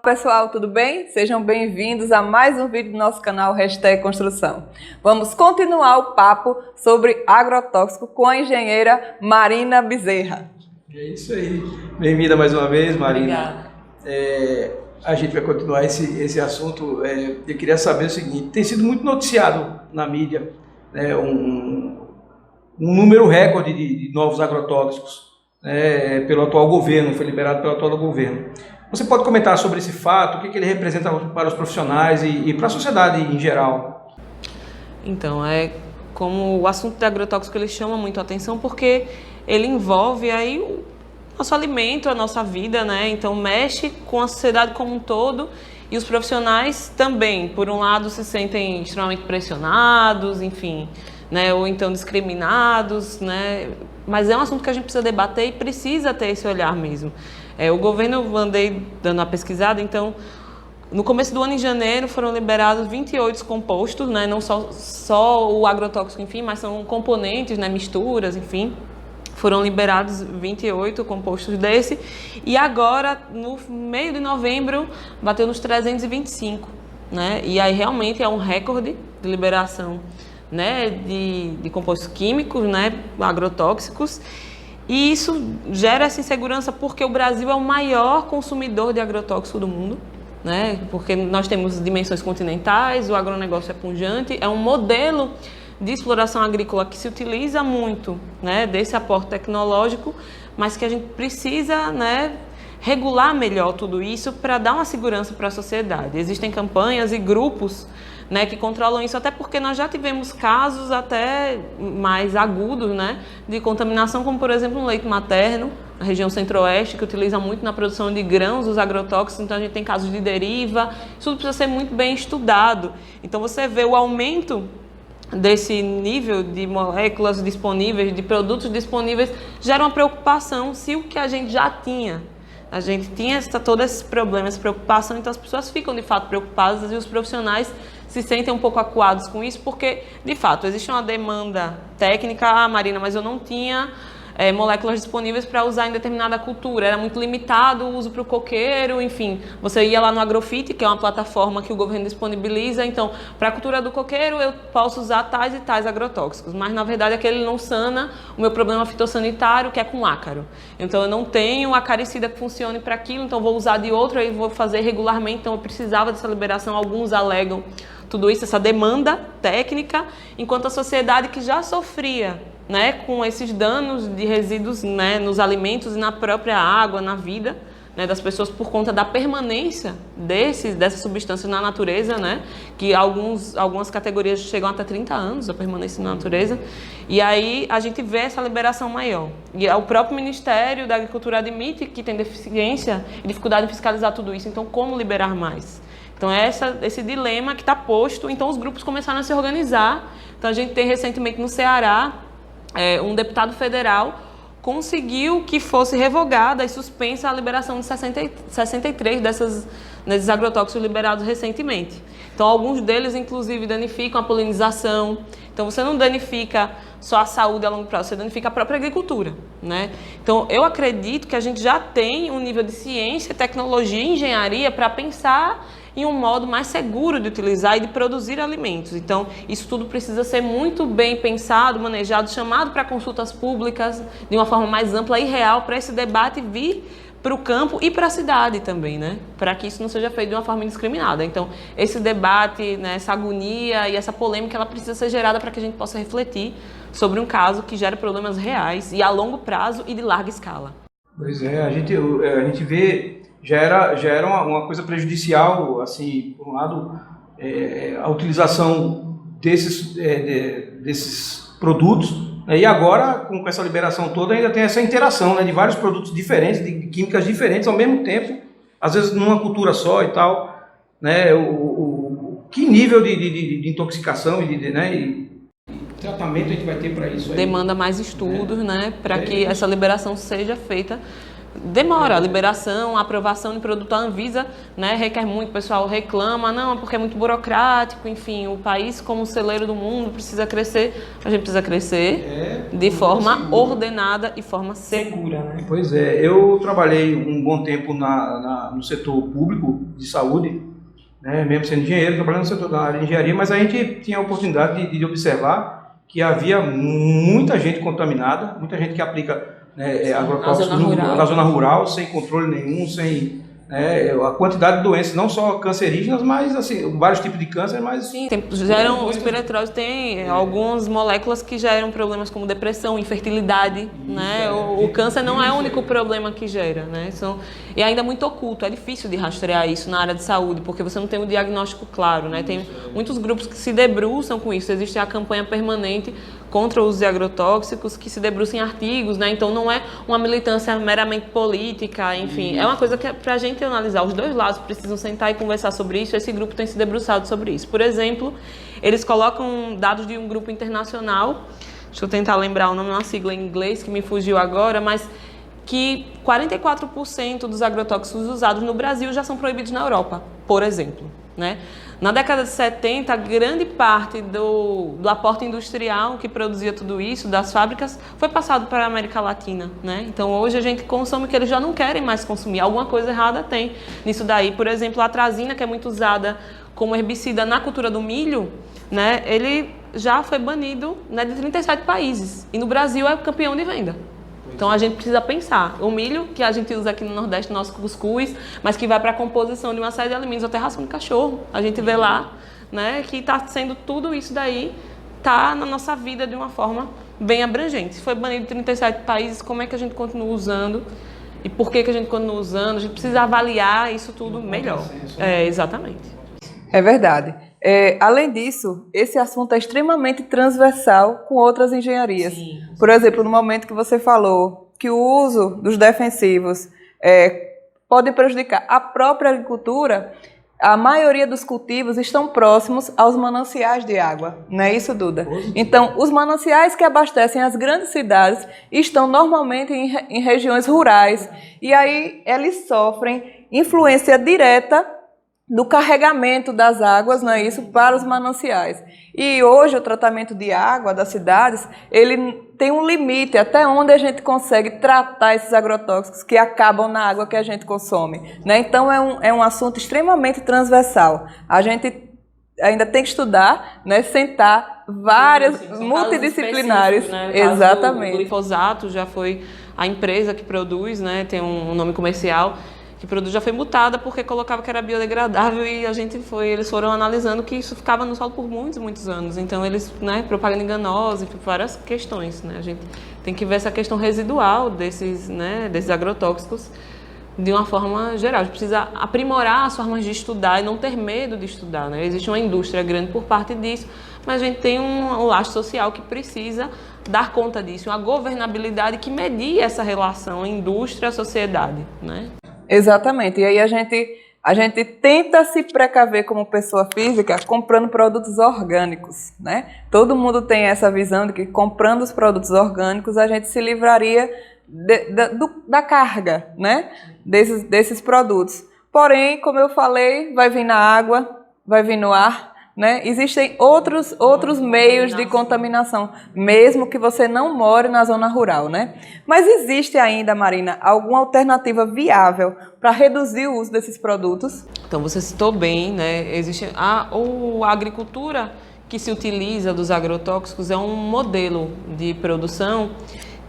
pessoal, tudo bem? Sejam bem-vindos a mais um vídeo do nosso canal #Construção. Vamos continuar o papo sobre agrotóxico com a engenheira Marina Bezerra. É isso aí. Bem-vinda mais uma vez, Marina. Obrigada. A gente vai continuar esse assunto. Eu queria saber o seguinte: tem sido muito noticiado na mídia, né, um número recorde de novos agrotóxicos, pelo atual governo, foi liberado pelo atual governo. Você pode comentar sobre esse fato, o que ele representa para os profissionais e para a sociedade em geral? Então, como o assunto do agrotóxico ele chama muito a atenção porque ele envolve aí o nosso alimento, a nossa vida, né? Então mexe com a sociedade como um todo e os profissionais também, por um lado, se sentem extremamente pressionados, enfim, né? Ou então discriminados, né? Mas é um assunto que a gente precisa debater e precisa ter esse olhar mesmo. O governo, eu andei dando uma pesquisada, então, no começo do ano, em janeiro, foram liberados 28 compostos, né? Não só o agrotóxico, enfim, mas são componentes, né? Misturas, enfim. Foram liberados 28 compostos desse. E agora, no meio de novembro, bateu nos 325, né? E aí, realmente, é um recorde de liberação, né? De compostos químicos, né? Agrotóxicos. E isso gera essa insegurança porque o Brasil é o maior consumidor de agrotóxico do mundo, né? Porque nós temos dimensões continentais, o agronegócio é pujante, é um modelo de exploração agrícola que se utiliza muito, né, desse aporte tecnológico, mas que a gente precisa, né, regular melhor tudo isso para dar uma segurança para a sociedade. Existem campanhas e grupos, né, que controlam isso, até porque nós já tivemos casos até mais agudos, né, de contaminação, como por exemplo no leite materno, na região centro-oeste, que utiliza muito na produção de grãos os agrotóxicos, então a gente tem casos de deriva, isso tudo precisa ser muito bem estudado. Então você vê o aumento desse nível de moléculas disponíveis, de produtos disponíveis, gera uma preocupação se o que a gente já tinha. A gente tinha todos esses problemas, essa preocupação, então as pessoas ficam de fato preocupadas e os profissionais se sentem um pouco acuados com isso, porque de fato existe uma demanda técnica, Marina, mas eu não tinha moléculas disponíveis para usar em determinada cultura, era muito limitado o uso para o coqueiro, enfim, você ia lá no Agrofit, que é uma plataforma que o governo disponibiliza, então, para a cultura do coqueiro eu posso usar tais e tais agrotóxicos, mas na verdade aquele não sana o meu problema fitossanitário, que é com ácaro. Então eu não tenho acaricida que funcione para aquilo, então vou usar de outro e vou fazer regularmente, então eu precisava dessa liberação, alguns alegam tudo isso, essa demanda técnica, enquanto a sociedade que já sofria, né, com esses danos de resíduos, né, nos alimentos e na própria água, na vida, né, das pessoas por conta da permanência dessas substâncias na natureza, né, que algumas categorias chegam até 30 anos a permanência na natureza, e aí a gente vê essa liberação maior. E o próprio Ministério da Agricultura admite que tem deficiência e dificuldade em fiscalizar tudo isso, então como liberar mais? Então é esse dilema que está posto, então os grupos começaram a se organizar, então a gente tem recentemente no Ceará, um deputado federal conseguiu que fosse revogada e suspensa a liberação de 63 desses agrotóxicos liberados recentemente. Então, alguns deles, inclusive, danificam a polinização. Então, você não danifica só a saúde a longo prazo, você danifica a própria agricultura, né? Então, eu acredito que a gente já tem um nível de ciência, tecnologia e engenharia para pensar em um modo mais seguro de utilizar e de produzir alimentos. Então, isso tudo precisa ser muito bem pensado, manejado, chamado para consultas públicas de uma forma mais ampla e real para esse debate vir para o campo e para a cidade também, né? Para que isso não seja feito de uma forma indiscriminada. Então, esse debate, né, essa agonia e essa polêmica, ela precisa ser gerada para que a gente possa refletir sobre um caso que gera problemas reais e a longo prazo e de larga escala. Pois é, a gente vê, já era uma coisa prejudicial, assim, por um lado, a utilização desses produtos, né, e agora, com essa liberação toda, ainda tem essa interação, né, de vários produtos diferentes, de químicas diferentes ao mesmo tempo, às vezes numa cultura só e tal, né, que nível de intoxicação e tratamento a gente vai ter para isso aí? Demanda mais estudos, né, para que essa liberação seja feita demora a liberação, a aprovação de produto. A Anvisa, né, requer muito, o pessoal reclama, não, porque é muito burocrático, enfim, o país como celeiro do mundo precisa crescer, a gente precisa crescer de forma ordenada e forma segura, né? Pois é, eu trabalhei um bom tempo no setor público de saúde, né, mesmo sendo engenheiro, trabalhando no setor da área de engenharia, mas a gente tinha a oportunidade de observar que havia muita gente contaminada, muita gente que aplica agrotóxicos na zona rural, sem controle nenhum, sem a quantidade de doenças, não só cancerígenas, mas assim, vários tipos de câncer, mas... Sim, os piretroides têm algumas moléculas que geram problemas como depressão, infertilidade, né? O câncer não é o único problema que gera, né? E ainda é muito oculto, é difícil de rastrear isso na área de saúde, porque você não tem um diagnóstico claro, né? Tem muitos grupos que se debruçam com isso, existe a campanha permanente contra os agrotóxicos, que se debruçam em artigos, né? Então não é uma militância meramente política, enfim, é uma coisa que para a gente analisar, os dois lados precisam sentar e conversar sobre isso. Esse grupo tem se debruçado sobre isso. Por exemplo, eles colocam dados de um grupo internacional, deixa eu tentar lembrar o nome, uma sigla em inglês que me fugiu agora, mas que 44% dos agrotóxicos usados no Brasil já são proibidos na Europa, por exemplo, né? Na década de 70, grande parte do aporte industrial que produzia tudo isso, das fábricas, foi passado para a América Latina, né? Então, hoje a gente consome o que eles já não querem mais consumir. Alguma coisa errada tem nisso daí. Por exemplo, a atrazina, que é muito usada como herbicida na cultura do milho, né? Ele já foi banido, né, de 37 países. E no Brasil é campeão de venda. Então a gente precisa pensar, o milho que a gente usa aqui no Nordeste, nosso cuscuz, mas que vai para a composição de uma série de alimentos, até ração de cachorro, a gente vê lá, né, que está sendo tudo isso daí, está na nossa vida de uma forma bem abrangente. Se foi banido em 37 países, como é que a gente continua usando e por que a gente continua usando? A gente precisa avaliar isso tudo melhor. Exatamente. É verdade. Além disso, esse assunto é extremamente transversal com outras engenharias. Sim. Por exemplo, no momento que você falou que o uso dos defensivos pode prejudicar a própria agricultura, a maioria dos cultivos estão próximos aos mananciais de água. Não é isso, Duda? Então, os mananciais que abastecem as grandes cidades estão normalmente em regiões rurais. E aí eles sofrem influência direta do carregamento das águas, não é isso, para os mananciais. E hoje o tratamento de água das cidades, ele tem um limite até onde a gente consegue tratar esses agrotóxicos que acabam na água que a gente consome, né? Então é um assunto extremamente transversal. A gente ainda tem que estudar, né, sentar várias, multidisciplinares. Né? Exatamente. O glifosato já foi a empresa que produz, né, tem um nome comercial, que produz, já foi multada porque colocava que era biodegradável e eles foram analisando que isso ficava no solo por muitos, muitos anos. Então eles, né, propaganda enganosa e várias questões, né? A gente tem que ver essa questão residual desses agrotóxicos de uma forma geral. A gente precisa aprimorar as formas de estudar e não ter medo de estudar, né? Existe uma indústria grande por parte disso, mas a gente tem um laço social que precisa dar conta disso, uma governabilidade que medie essa relação indústria-sociedade, né? Exatamente. E aí a gente tenta se precaver como pessoa física comprando produtos orgânicos, né? Todo mundo tem essa visão de que comprando os produtos orgânicos a gente se livraria da carga, né? Desses produtos. Porém, como eu falei, vai vir na água, vai vir no ar, né? Existem outros meios de contaminação, mesmo que você não more na zona rural, né? Mas existe ainda, Marina, alguma alternativa viável para reduzir o uso desses produtos? Então, você citou bem, né? Existe a agricultura que se utiliza dos agrotóxicos, é um modelo de produção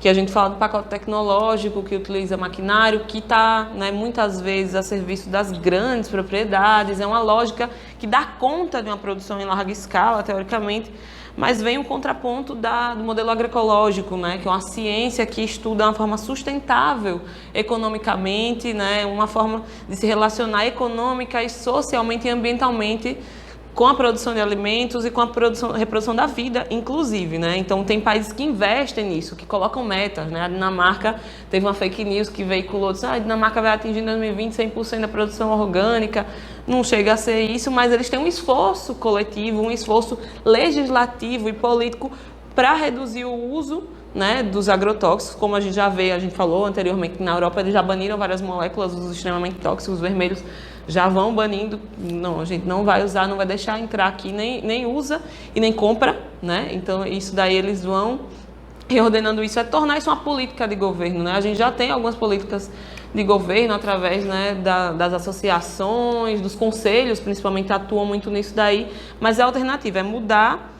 que a gente fala do pacote tecnológico, que utiliza maquinário, que está, né, muitas vezes a serviço das grandes propriedades. É uma lógica que dá conta de uma produção em larga escala, teoricamente, mas vem um contraponto do modelo agroecológico, né, que é uma ciência que estuda uma forma sustentável economicamente, né, uma forma de se relacionar econômica e socialmente e ambientalmente com a produção de alimentos e com a reprodução da vida, inclusive, né? Então, tem países que investem nisso, que colocam metas, né? A Dinamarca teve uma fake news que veiculou, disse, a Dinamarca vai atingir em 2020 100% da produção orgânica. Não chega a ser isso, mas eles têm um esforço coletivo, um esforço legislativo e político para reduzir o uso, né, dos agrotóxicos, como a gente já vê, a gente falou anteriormente que na Europa eles já baniram várias moléculas, os extremamente tóxicos, os vermelhos já vão banindo, não, a gente não vai usar, não vai deixar entrar aqui, nem usa e nem compra, né? Então isso daí eles vão reordenando isso, é tornar isso uma política de governo, né? A gente já tem algumas políticas de governo através, né, das associações, dos conselhos, principalmente atuam muito nisso daí, mas a alternativa é mudar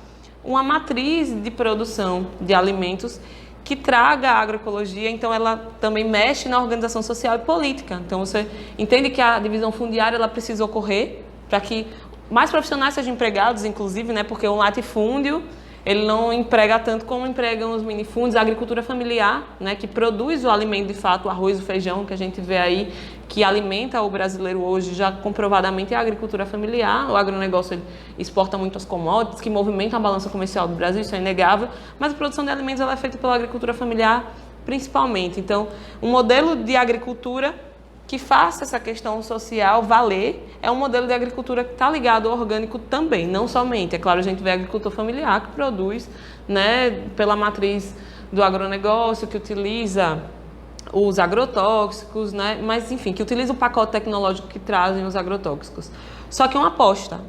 uma matriz de produção de alimentos que traga a agroecologia, então ela também mexe na organização social e política. Então você entende que a divisão fundiária ela precisa ocorrer para que mais profissionais sejam empregados, inclusive, né, porque o latifúndio ele não emprega tanto como empregam os minifúndios, a agricultura familiar, né, que produz o alimento de fato, o arroz, o feijão, que a gente vê aí, que alimenta o brasileiro hoje, já comprovadamente é a agricultura familiar. O agronegócio ele exporta muitas commodities, que movimentam a balança comercial do Brasil, isso é inegável, mas a produção de alimentos ela é feita pela agricultura familiar principalmente. Então, um modelo de agricultura que faça essa questão social valer, é um modelo de agricultura que está ligado ao orgânico também, não somente. É claro, a gente vê a agricultura familiar que produz, né, pela matriz do agronegócio, que utiliza os agrotóxicos, né, mas enfim, que utiliza o pacote tecnológico que trazem os agrotóxicos. Só que uma aposta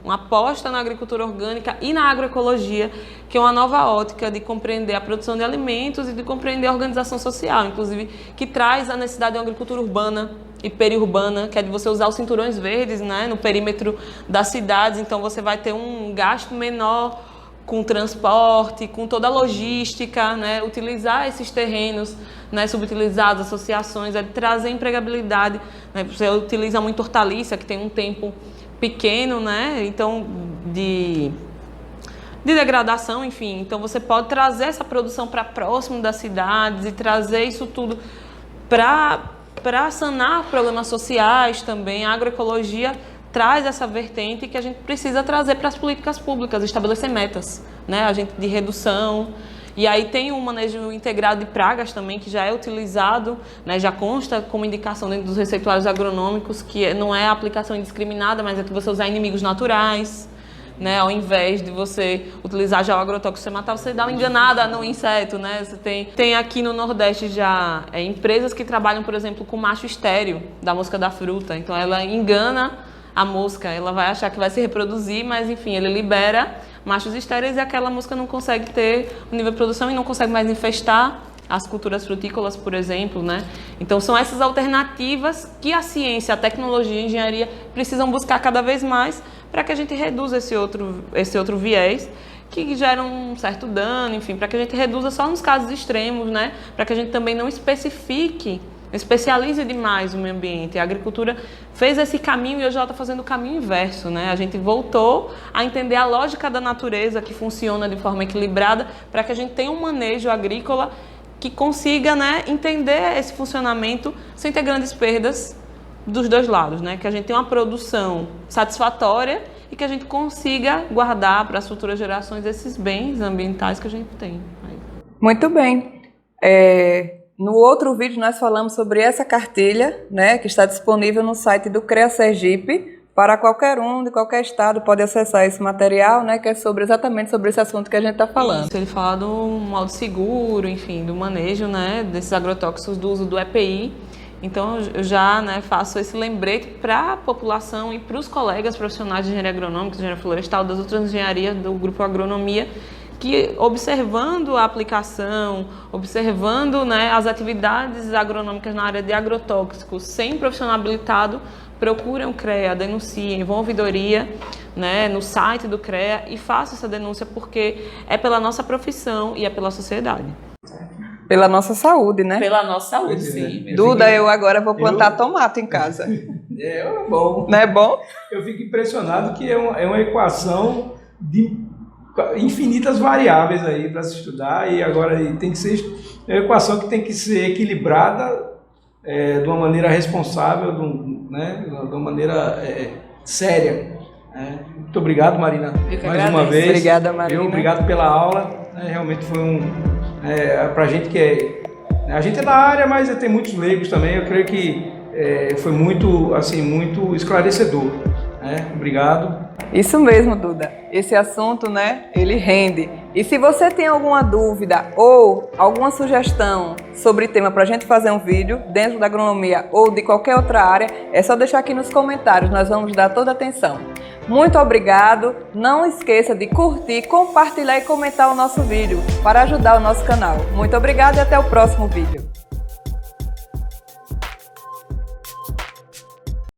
na agricultura orgânica e na agroecologia, que é uma nova ótica de compreender a produção de alimentos e de compreender a organização social, inclusive que traz a necessidade de uma agricultura urbana e periurbana, que é de você usar os cinturões verdes, né, no perímetro das cidades, então você vai ter um gasto menor com transporte, com toda a logística, né, utilizar esses terrenos, né, subutilizados, associações, é trazer empregabilidade, né, você utiliza muito hortaliça, que tem um tempo pequeno, né, então de degradação, enfim, então você pode trazer essa produção para próximo das cidades e trazer isso tudo para sanar problemas sociais também. A agroecologia traz essa vertente que a gente precisa trazer para as políticas públicas, estabelecer metas, né, a gente de redução. E aí tem um manejo integrado de pragas também, que já é utilizado, né, já consta como indicação dentro dos receituários agronômicos, que não é a aplicação indiscriminada, mas é que você usar inimigos naturais, né, ao invés de você utilizar já o agrotóxico você matar, você dá uma enganada no inseto, né? Você tem aqui no Nordeste já empresas que trabalham, por exemplo, com macho estéreo da mosca da fruta. Então ela engana a mosca, ela vai achar que vai se reproduzir, mas enfim, ele libera machos estéreis e aquela mosca não consegue ter o nível de produção e não consegue mais infestar as culturas frutícolas, por exemplo, né? Então são essas alternativas que a ciência, a tecnologia e a engenharia precisam buscar cada vez mais para que a gente reduza esse outro viés que gera um certo dano, enfim, para que a gente reduza só nos casos extremos, né? Para que a gente também não especialize demais o meio ambiente. A agricultura fez esse caminho e hoje ela está fazendo o caminho inverso, né? A gente voltou a entender a lógica da natureza que funciona de forma equilibrada para que a gente tenha um manejo agrícola que consiga, né, entender esse funcionamento sem ter grandes perdas dos dois lados, né? Que a gente tenha uma produção satisfatória e que a gente consiga guardar para as futuras gerações esses bens ambientais que a gente tem. Muito bem. No outro vídeo nós falamos sobre essa cartilha, né, que está disponível no site do CREA Sergipe, para qualquer um de qualquer estado pode acessar esse material, né, que é exatamente sobre esse assunto que a gente está falando. Isso, ele fala do modo seguro, enfim, do manejo, né, desses agrotóxicos, do uso do EPI. Então eu já, né, faço esse lembrete para a população e para os colegas profissionais de engenharia agronômica, engenharia florestal, das outras engenharias do grupo agronomia, que observando a aplicação, observando, né, as atividades agronômicas na área de agrotóxicos sem profissional habilitado, procurem o CREA, denunciem, vão à ouvidoria, né, no site do CREA e façam essa denúncia porque é pela nossa profissão e é pela sociedade. Pela nossa saúde, né? Pela nossa saúde, sim. Duda, eu agora vou plantar tomate em casa. É bom. Não é bom? Eu fico impressionado que é uma equação de infinitas variáveis aí para se estudar e agora tem que ser uma equação que tem que ser equilibrada de uma maneira responsável, né, de uma maneira séria. Muito obrigado, Marina, mais uma vez. Obrigada, Marina. Obrigado pela aula. Realmente foi para a gente que a gente é da área, mas tem muitos leigos também. Eu creio que foi muito esclarecedor. Obrigado. Isso mesmo, Duda. Esse assunto, né, ele rende. E se você tem alguma dúvida ou alguma sugestão sobre tema para a gente fazer um vídeo dentro da agronomia ou de qualquer outra área, é só deixar aqui nos comentários, nós vamos dar toda a atenção. Muito obrigado, não esqueça de curtir, compartilhar e comentar o nosso vídeo para ajudar o nosso canal. Muito obrigado e até o próximo vídeo.